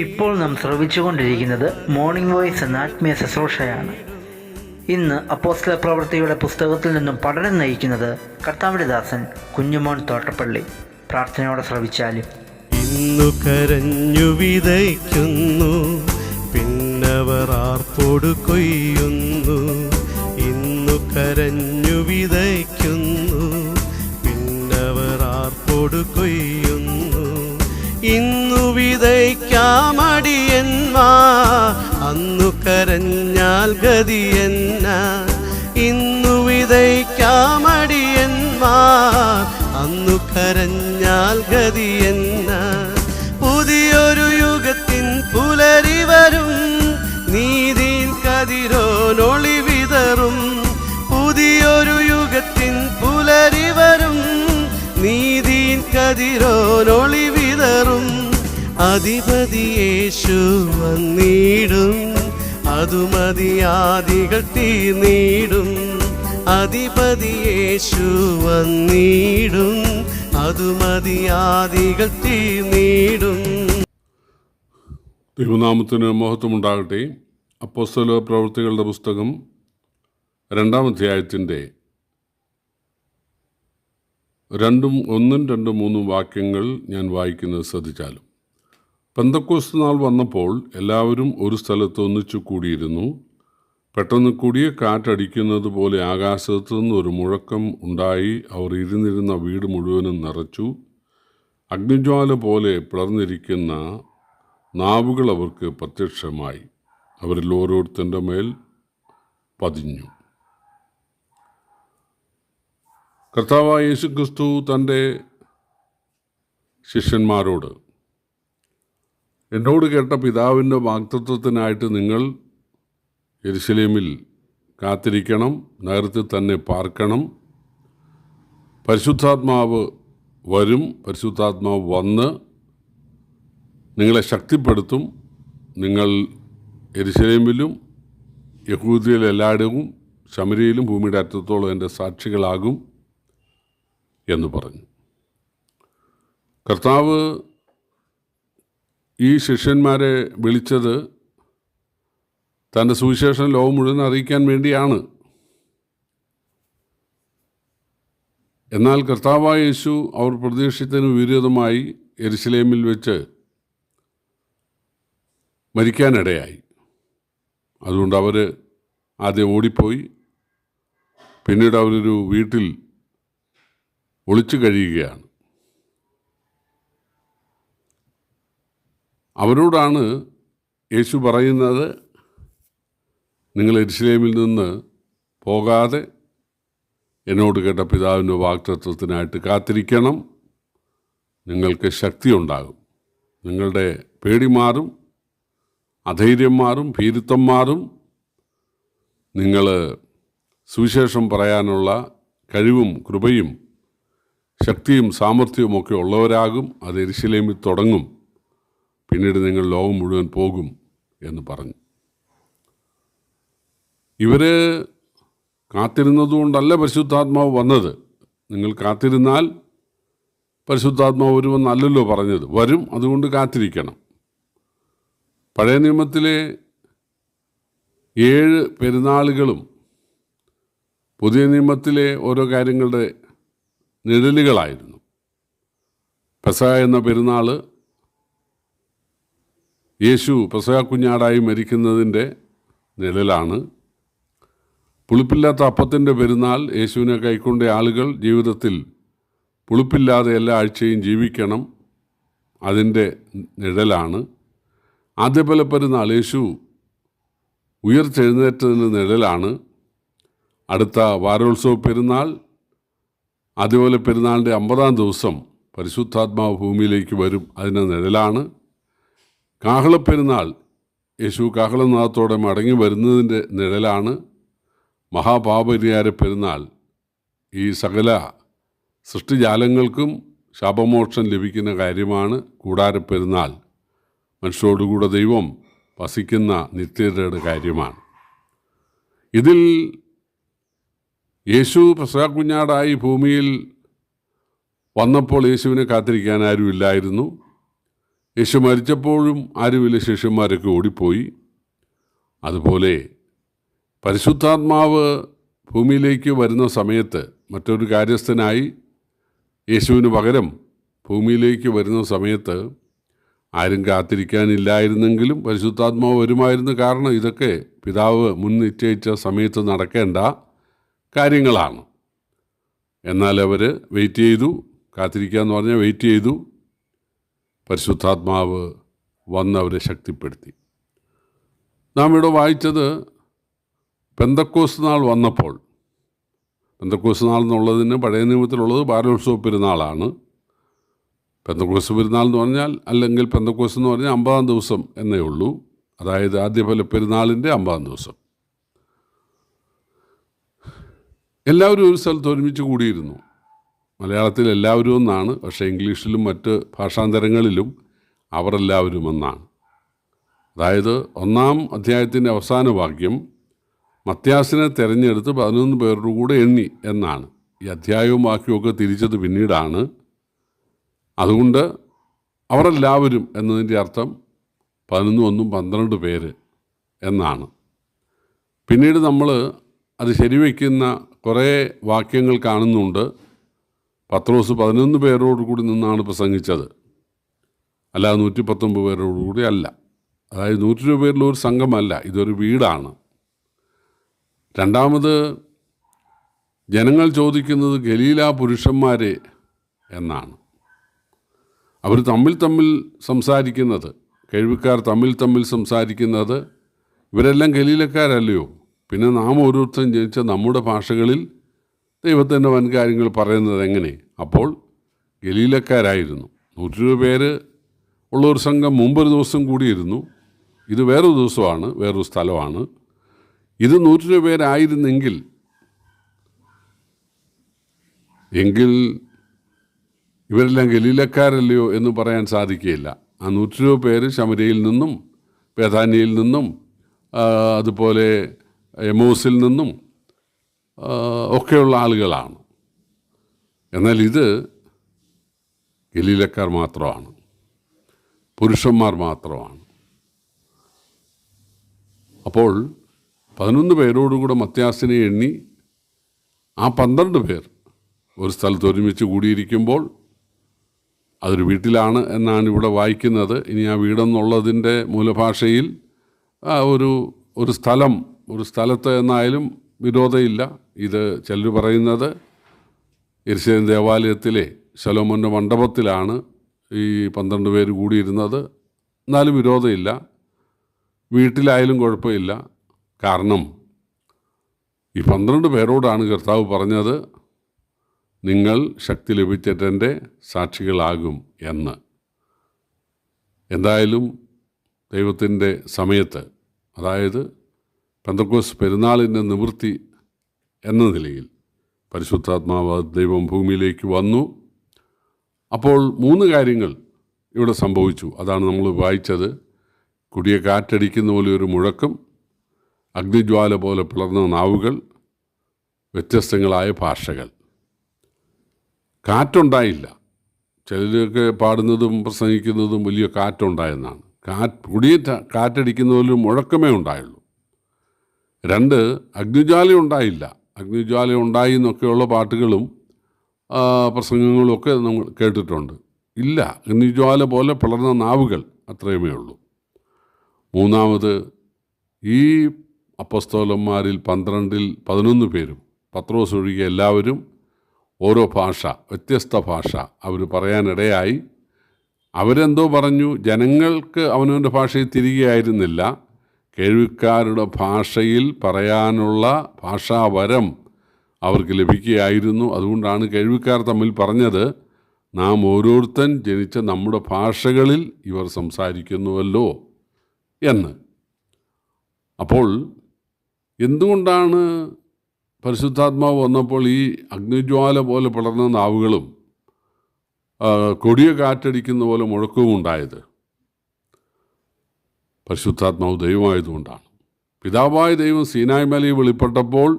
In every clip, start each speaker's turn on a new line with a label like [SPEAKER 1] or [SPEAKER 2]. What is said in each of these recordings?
[SPEAKER 1] ഇപ്പോൾ നാം ശ്രവിച്ചുകൊണ്ടിരിക്കുന്നത് morning voice എന്ന ആത്മീയ ശുശ്രൂഷയാണ്. ഇന്ന് അപ്പോസ്തല പ്രവൃത്തിയുടെ പുസ്തകത്തിൽ നിന്നും പഠനം നയിക്കുന്നത് കർത്താവിന്റെ ദാസൻ കുഞ്ഞുമോൻ തോട്ടപ്പള്ളി. പ്രാർത്ഥനയോടെ ശ്രവിച്ചാലും.
[SPEAKER 2] ഇന്നു കരഞ്ഞു വിതയ്ക്കുന്നു, പിന്നവർ ആർപ്പോടു കൊയ്യുന്നു. ഇന്നു കരഞ്ഞു വിതയ്ക്കുന്നു, പിന്നവർ ആർപ്പോടു കൊയ്യുന്നു. ഇന്നു വിതയ്ക്കാമടിയന്മാർ, അന്നു കരഞ്ഞാൽ ഗതിയെന്ന. ഇന്നു വിതയ്ക്കാമടിയന്മാർ, അന്നു കരഞ്ഞാൽ ഗതിയെന്ന. പുതിയൊരു യുഗത്തിൻ പുലരി വരും, നീതിൻ കതിരോനൊളി വിതറും. പുതിയൊരു യുഗത്തിൻ പുലരി വരും, നീതിൻ കതിരോനൊളി വിതറും. അധിപതി യേശു വന്നിടും, അതുമതിയാദികൾ തീർന്നിടും. അധിപതി യേശു വന്നിടും, അതുമതിയാദികൾ തീർന്നിടും.
[SPEAKER 3] ദൈവനാമത്തിന് മഹത്വമുണ്ടാകട്ടെ. അപ്പോസ്തല പ്രവൃത്തികളുടെ പുസ്തകം 2-ാം അധ്യായത്തിൻ്റെ 1, 2, 3 വാക്യങ്ങൾ ഞാൻ വായിക്കുന്നത് ശ്രദ്ധിച്ചാലും. പെന്തക്കോസ്ത് നാൾ വന്നപ്പോൾ എല്ലാവരും ഒരു സ്ഥലത്ത് ഒന്നിച്ചു കൂടിയിരുന്നു. പെട്ടെന്ന് കൂടിയ കാറ്റടിക്കുന്നത് പോലെ ആകാശത്തു നിന്ന് ഒരു മുഴക്കം ഉണ്ടായി. അവർ ഇരുന്നിരുന്ന വീട് മുഴുവനും നിറച്ചു. അഗ്നിജ്വാല പോലെ പിളർന്നിരിക്കുന്ന നാവുകൾ അവർക്ക് പ്രത്യക്ഷമായി, അവരിൽ ഓരോരുത്തൻ്റെ മേൽ പതിഞ്ഞു. കർത്താവായ യേശുക്രിസ്തു തൻ്റെ ശിഷ്യന്മാരോട്, എന്നോട് കേട്ട പിതാവിൻ്റെ വാഗ്ദത്തത്തിനായിട്ട് നിങ്ങൾ യെരുശലേമിൽ കാത്തിരിക്കണം, നഗരത്തിൽ തന്നെ പാർക്കണം. പരിശുദ്ധാത്മാവ് വരും, പരിശുദ്ധാത്മാവ് വന്ന് നിങ്ങളെ ശക്തിപ്പെടുത്തും. നിങ്ങൾ യെരുശലേമിലും യഹൂദയിൽ എല്ലായിടവും ശമര്യയിലും ഭൂമിയുടെ അറ്റത്തോളം എൻ്റെ സാക്ഷികളാകും എന്ന് പറഞ്ഞു. കർത്താവ് ഈ ശിഷ്യന്മാരെ വിളിച്ചത് തൻ്റെ സുവിശേഷം ലോകം മുഴുവൻ അറിയിക്കാൻ വേണ്ടിയാണ്. എന്നാൽ കർത്താവായ യേശു അവർ പ്രതീക്ഷിച്ചതിന് വിപരീതമായി യെരുശലേമിൽ വെച്ച് മരിക്കാനിടയായി. അതുകൊണ്ട് അവർ ആദ്യം ഓടിപ്പോയി, പിന്നീട് അവരൊരു വീട്ടിൽ ഒളിച്ചു കഴിയുകയാണ്. അവരോടാണ് യേശു പറയുന്നത്, നിങ്ങൾ യെരുശലേമിൽ നിന്ന് പോകാതെ എന്നോട് കേട്ട പിതാവിൻ്റെ വാഗ്ദത്തത്തിനായിട്ട് കാത്തിരിക്കണം. നിങ്ങൾക്ക് ശക്തി ഉണ്ടാകും, നിങ്ങളുടെ പേടി മാറും, അധൈര്യം മാറും, ഭീരുത്വം മാറും. നിങ്ങൾ സുവിശേഷം പറയാനുള്ള കഴിവും കൃപയും ശക്തിയും സാമർഥ്യവും ഒക്കെ ഉള്ളവരാകും. അത് യെരുശലേമിൽ തുടങ്ങും, പിന്നീട് നിങ്ങൾ ലോകം മുഴുവൻ പോകും എന്ന് പറഞ്ഞു. ഇവർ കാത്തിരുന്നതുകൊണ്ടല്ല പരിശുദ്ധാത്മാവ് വന്നത്. നിങ്ങൾ കാത്തിരുന്നാൽ പരിശുദ്ധാത്മാവ് വരുമെന്നല്ലല്ലോ പറഞ്ഞത്, വരും, അതുകൊണ്ട് കാത്തിരിക്കണം. പഴയ നിയമത്തിലെ 7 പെരുന്നാളുകളും പുതിയ നിയമത്തിലെ ഓരോ കാര്യങ്ങളുടെ നിഴലുകളായിരുന്നു. പെസഹ എന്ന പെരുന്നാൾ യേശു പെസഹ കുഞ്ഞാടായി മരിക്കുന്നതിൻ്റെ നിഴലാണ്. പുളിപ്പില്ലാത്ത അപ്പത്തിൻ്റെ പെരുന്നാൾ യേശുവിനെ കൈക്കൊണ്ട ആളുകൾ ജീവിതത്തിൽ പുളിപ്പില്ലാതെ എല്ലാ ആഴ്ചയും ജീവിക്കണം, അതിൻ്റെ നിഴലാണ്. ആദ്യബല പെരുന്നാൾ യേശു ഉയർത്തെഴുന്നേറ്റതിന് നിഴലാണ്. അടുത്ത വാരോത്സവ പെരുന്നാൾ, ആദ്യബല പെരുന്നാളിൻ്റെ 50-ാം ദിവസം പരിശുദ്ധാത്മാവ് ഭൂമിയിലേക്ക് വരും, അതിൻ്റെ നിഴലാണ്. കാഹളപ്പെരുന്നാൾ യേശു കാഹളനാദത്തോടെ മടങ്ങി വരുന്നതിൻ്റെ നിഴലാണ്. മഹാപാപരിഹാര പെരുന്നാൾ ഈ സകല സൃഷ്ടിജാലങ്ങൾക്കും ശാപമോക്ഷം ലഭിക്കുന്ന കാര്യമാണ്. കൂടാരപ്പെരുന്നാൾ മനുഷ്യരോടുകൂടെ ദൈവം വസിക്കുന്ന നിത്യതയുടെ കാര്യമാണ്. ഇതിൽ യേശു പെസഹ കുഞ്ഞാടായി ഭൂമിയിൽ വന്നപ്പോൾ യേശുവിനെ കാത്തിരിക്കാൻ ആരുമില്ലായിരുന്നു. യേശു മരിച്ചപ്പോഴും ആരുമില്ല, ശിഷ്യന്മാരൊക്കെ ഓടിപ്പോയി. അതുപോലെ പരിശുദ്ധാത്മാവ് ഭൂമിയിലേക്ക് വരുന്ന സമയത്ത് മറ്റൊരു കാര്യസ്ഥനായി യേശുവിന് പകരം ഭൂമിയിലേക്ക് വരുന്ന സമയത്ത് ആരും കാത്തിരിക്കാനില്ലായിരുന്നെങ്കിലും പരിശുദ്ധാത്മാവ് വരുമായിരുന്നു. കാരണം ഇതൊക്കെ പിതാവ് മുൻ നിശ്ചയിച്ച സമയത്ത് നടക്കേണ്ട കാര്യങ്ങളാണ്. എന്നാൽ അവർ വെയിറ്റ് ചെയ്തു. കാത്തിരിക്കുക എന്ന് പറഞ്ഞാൽ വെയിറ്റ് ചെയ്തു. പരിശുദ്ധാത്മാവ് വന്നവരെ ശക്തിപ്പെടുത്തി. നാം ഇവിടെ വായിച്ചത് പെന്തക്കോസ്ത് നാൾ വന്നപ്പോൾ. പെന്തക്കോസ്ത് നാൾ എന്നുള്ളതിന് പഴയ നിയമത്തിലുള്ളത് ബാരോത്സവ പെരുന്നാളാണ്. പെന്തക്കോസ്ത് പെരുന്നാൾ എന്ന് പറഞ്ഞാൽ, അല്ലെങ്കിൽ പെന്തക്കോസ്ത് എന്ന് പറഞ്ഞാൽ 50-ാം ദിവസം എന്നേ ഉള്ളൂ. അതായത് ആദ്യഫല പെരുന്നാളിൻ്റെ 50-ാം ദിവസം. എല്ലാവരും ഒരു സ്ഥലത്ത് ഒരുമിച്ച് കൂടിയിരുന്നു. മലയാളത്തിൽ എല്ലാവരും എന്നാണ്, പക്ഷേ ഇംഗ്ലീഷിലും മറ്റ് ഭാഷാന്തരങ്ങളിലും അവർ എല്ലാവരും എന്നാണ്. അതായത് 1-ാം അധ്യായത്തിൻ്റെ അവസാന വാക്യം മത്യാസിനെ തിരഞ്ഞെടുത്ത് 11 പേരുടെ കൂടെ എണ്ണി എന്നാണ്. ഈ അധ്യായവും വാക്യവും തിരിച്ചത് പിന്നീടാണ്. അതുകൊണ്ട് അവരെല്ലാവരും എന്നതിൻ്റെ അർത്ഥം 11 1 12 പേര് എന്നാണ്. പിന്നീട് നമ്മൾ അത് ശരിവയ്ക്കുന്ന കുറേ വാക്യങ്ങൾ കാണുന്നുണ്ട്. പത്രോസ് 11 പേരോട് കൂടി നിന്നാണ് പ്രസംഗിച്ചത്, അല്ലാതെ 119 പേരോട് കൂടി അല്ല. അതായത് 120 പേരിലുള്ള ഒരു സംഘമല്ല, ഇതൊരു വീടാണ്. രണ്ടാമത് ജനങ്ങൾ ചോദിക്കുന്നത് ഗലീല പുരുഷന്മാരെ എന്നാണ്. അവർ തമ്മിൽ സംസാരിക്കുന്നത്, കേൾവിക്കാർ തമ്മിൽ സംസാരിക്കുന്നത്, ഇവരെല്ലാം ഗലീലക്കാരല്ലയോ? പിന്നെ നാം ഓരോരുത്തരും ജനിച്ച നമ്മുടെ ഭാഷകളിൽ ദൈവത്തിൻ്റെ വൻകാര്യങ്ങൾ പറയുന്നത് എങ്ങനെ? അപ്പോൾ ഗലീലക്കാരായിരുന്നു. 120 പേര് ഉള്ളൊരു സംഘം മുമ്പൊരു ദിവസം കൂടിയിരുന്നു. ഇത് വേറൊരു ദിവസമാണ്, വേറൊരു സ്ഥലമാണ്. ഇത് 120 പേരായിരുന്നെങ്കിൽ ഇവരെല്ലാം ഗലീലക്കാരല്ലയോ എന്ന് പറയാൻ സാധിക്കുകയില്ല. ആ 120 പേര് ശമര്യയിൽ നിന്നും ബേഥാന്യയിൽ നിന്നും അതുപോലെ എമോസിൽ നിന്നും ഒക്കെയുള്ള ആളുകളാണ്. എന്നാൽ ഇത് ഗലീലക്കാർ മാത്രമാണ്, പുരുഷന്മാർ മാത്രമാണ്. അപ്പോൾ 11 പേരോടുകൂടെ മത്യാസിനെ എണ്ണി ആ 12 പേർ ഒരു സ്ഥലത്ത് ഒരുമിച്ച് കൂടിയിരിക്കുമ്പോൾ, അതൊരു വീട്ടിലാണ് എന്നാണ് ഇവിടെ വായിക്കുന്നത്. ഇനി ആ വീടെന്നുള്ളതിൻ്റെ മൂലഭാഷയിൽ ഒരു സ്ഥലത്ത് എന്നായാലും വിരോധമില്ല. ഇത് ചിലർ പറയുന്നത് യെരുശലേം ദേവാലയത്തിലെ ശലോമോൻ്റെ മണ്ഡപത്തിലാണ് ഈ 12 പേര് കൂടിയിരുന്നത്. എന്നാലും വിരോധമില്ല, വീട്ടിലായാലും കുഴപ്പമില്ല. കാരണം ഈ 12 പേരോടാണ് കർത്താവ് പറഞ്ഞത്, നിങ്ങൾ ശക്തി ലഭിച്ചിട്ട് എൻ്റെ സാക്ഷികളാകും എന്ന്. എന്തായാലും ദൈവത്തിൻ്റെ സമയത്ത്, അതായത് പെന്തക്കോസ്ത് പെരുന്നാളിൻ്റെ നിവൃത്തി എന്ന നിലയിൽ പരിശുദ്ധാത്മാവ് ദൈവം ഭൂമിയിലേക്ക് വന്നു. അപ്പോൾ 3 കാര്യങ്ങൾ ഇവിടെ സംഭവിച്ചു. അതാണ് നമ്മൾ വായിച്ചത്. കൊടിയ കാറ്റടിക്കുന്ന പോലെ ഒരു മുഴക്കം, അഗ്നിജ്വാല പോലെ പിളർന്ന നാവുകൾ, വ്യത്യസ്തങ്ങളായ ഭാഷകൾ. കാറ്റുണ്ടായില്ല. ചിലരൊക്കെ പാടുന്നതും പ്രസംഗിക്കുന്നതും വലിയ കാറ്റുണ്ടായെന്നാണ്. കൊടിയ കാറ്റടിക്കുന്ന പോലെ മുഴക്കമേ ഉണ്ടായുള്ളൂ. 2, അഗ്നിജ്വാല ഉണ്ടായില്ല. അഗ്നിജ്വാല ഉണ്ടായി എന്നൊക്കെയുള്ള പാട്ടുകളും പ്രസംഗങ്ങളും ഒക്കെ നമ്മൾ കേട്ടിട്ടുണ്ട്. ഇല്ല, അഗ്നിജ്വാല പോലെ പിളർന്ന നാവുകൾ, അത്രയുമേ ഉള്ളൂ. 3, ഈ അപ്പസ്തോലന്മാരിൽ 12-ൽ 11 പേരും, പത്രോസ് ഒഴികെ എല്ലാവരും ഓരോ ഭാഷ, വ്യത്യസ്ത ഭാഷ അവർ പറയാനിടയായി. അവരെന്തോ പറഞ്ഞു, ജനങ്ങൾക്ക് അവനവൻ്റെ ഭാഷയിൽ തിരികെയായിരുന്നില്ല, കേൾവിക്കാരുടെ ഭാഷയിൽ പറയാനുള്ള ഭാഷാവരം അവർക്ക് ലഭിക്കുകയായിരുന്നു. അതുകൊണ്ടാണ് കേൾവിക്കാർ തമ്മിൽ പറഞ്ഞത്, നാം ഓരോരുത്തൻ ജനിച്ച നമ്മുടെ ഭാഷകളിൽ ഇവർ സംസാരിക്കുന്നുവല്ലോ എന്ന്. അപ്പോൾ എന്തുകൊണ്ടാണ് പരിശുദ്ധാത്മാവ് വന്നപ്പോൾ ഈ അഗ്നിജ്വാല പോലെ പിളർന്ന നാവുകളും കൊടിയ കാറ്റടിക്കുന്ന പോലെ മുഴക്കവും ഉണ്ടായത്? പരിശുദ്ധാത്മാവ് ദൈവമായതുകൊണ്ടാണ്. പിതാവായ ദൈവം സീനായ് മലയിൽ വെളിപ്പെട്ടപ്പോൾ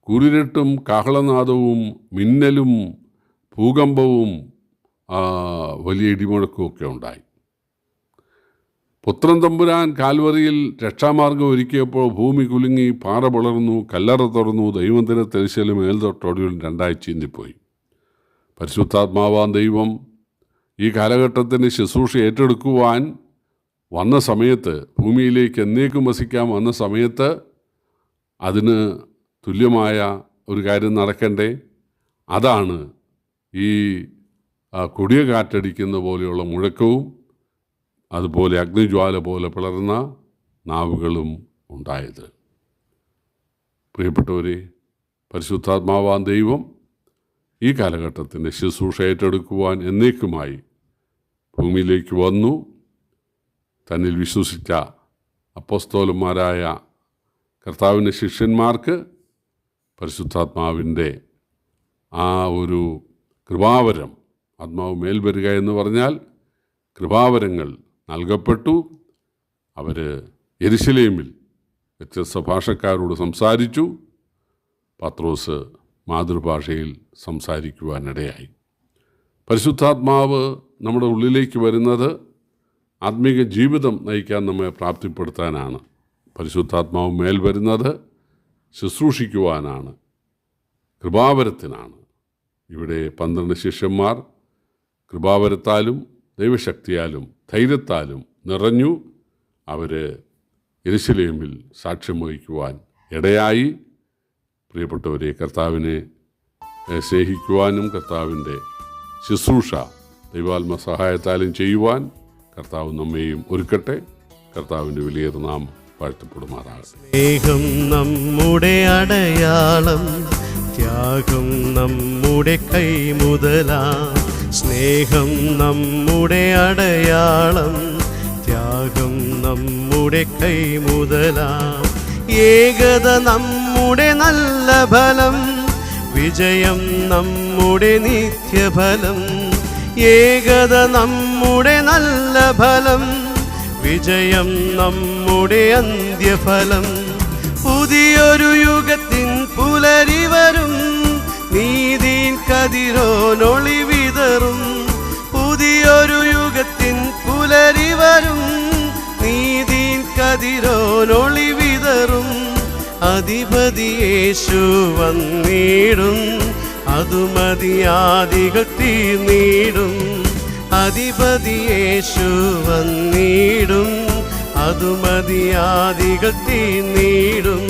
[SPEAKER 3] കുരിരട്ടും കാഹളനാദവും മിന്നലും ഭൂകമ്പവും വലിയ ഇടിമുഴക്കവും ഒക്കെ ഉണ്ടായി. പുത്രൻ തമ്പുരാൻ കാൽവറിയിൽ രക്ഷാമാർഗം ഒരുക്കിയപ്പോൾ ഭൂമി കുലുങ്ങി, പാറ പിളർന്നു, കല്ലറ തുറന്നു, ദൈവത്തിൻ്റെ തെളിശലും മേൽതൊട്ടൊടുവിൽ രണ്ടായി ചീന്തിപ്പോയി. പരിശുദ്ധാത്മാവാൻ ദൈവം ഈ കാലഘട്ടത്തിൻ്റെ ശുശ്രൂഷ ഏറ്റെടുക്കുവാൻ വന്ന സമയത്ത്, ഭൂമിയിലേക്ക് എന്നേക്കും വസിക്കാൻ വന്ന സമയത്ത് അതിന് തുല്യമായ ഒരു കാര്യം നടക്കണ്ടേ? അതാണ് ഈ കൊടിയ കാറ്റടിക്കുന്ന പോലെയുള്ള മുഴക്കവും അതുപോലെ അഗ്നിജ്വാല പോലെ പിളർന്ന നാവുകളും ഉണ്ടായത്. പ്രിയപ്പെട്ടവരെ, പരിശുദ്ധാത്മാവാൻ ദൈവം ഈ കാലഘട്ടത്തിൻ്റെ ശുശ്രൂഷ ഏറ്റെടുക്കുവാൻ എന്നേക്കുമായി ഭൂമിയിലേക്ക് വന്നു. തന്നിൽ വിശ്വസിച്ച അപ്പോസ്തലന്മാരായ കർത്താവിൻ്റെ ശിഷ്യന്മാർക്ക് പരിശുദ്ധാത്മാവിൻ്റെ ആ ഒരു കൃപാവരം, ആത്മാവ് മേൽ വരിക എന്ന് പറഞ്ഞാൽ കൃപാവരങ്ങൾ നൽകപ്പെട്ടു. അവർ യെരുശലേമിൽ വ്യത്യസ്ത ഭാഷക്കാരോട് സംസാരിച്ചു. പത്രോസ് മാതൃഭാഷയിൽ സംസാരിക്കുവാനിടയായി. പരിശുദ്ധാത്മാവ് നമ്മുടെ ഉള്ളിലേക്ക് വരുന്നത് ആത്മീക ജീവിതം നയിക്കാൻ നമ്മെ പ്രാപ്തിപ്പെടുത്താനാണ്. പരിശുദ്ധാത്മാവ് മേൽ വരുന്നത് ശുശ്രൂഷിക്കുവാനാണ്, കൃപാവരത്തിനാണ്. ഇവിടെ 12 ശിഷ്യന്മാർ കൃപാവരത്താലും ദൈവശക്തിയാലും ധൈര്യത്താലും നിറഞ്ഞു. അവർ യെരുശലേമിൽ സാക്ഷ്യം വഹിക്കുവാൻ ഇടയായി. പ്രിയപ്പെട്ടവരെ, കർത്താവിനെ സ്നേഹിക്കുവാനും കർത്താവിൻ്റെ ശുശ്രൂഷ ദൈവാത്മ സഹായത്താലും ചെയ്യുവാൻ കർത്താവ് നമ്മെയും ഒരുക്കട്ടെ. കർത്താവിൻ്റെ വലിയൊരു നാമം വാഴ്ത്തപ്പെടുമാറാകട്ടെ.
[SPEAKER 2] സ്നേഹം നമ്മുടെ അടയാളം, ത്യാഗം നമ്മുടെ കൈമുതലാ. സ്നേഹം നമ്മുടെ അടയാളം, ത്യാഗം നമ്മുടെ കൈമുതലാ. ഏകത നമ്മുടെ നല്ല ഫലം, വിജയം നമ്മുടെ നിത്യഫലം. ഏകത നമ്മുടെ നല്ല ഫലം, വിജയം നമ്മുടെ അന്ത്യഫലം. പുതിയൊരു യുഗത്തിൻ പുലരി വരും, നീതിൻ കതിരോനൊളി വിതറും. പുതിയൊരു യുഗത്തിൻ പുലരി വരും, നീതിൻ കതിരോനൊളി വിതറും. അധിപതി യേശു വന്നിടും, അതു മതിയാദികൾ തീർന്നിടും. അധിപതി യേശു വന്നിടും, അതു മതിയാദികൾ തീർന്നിടും.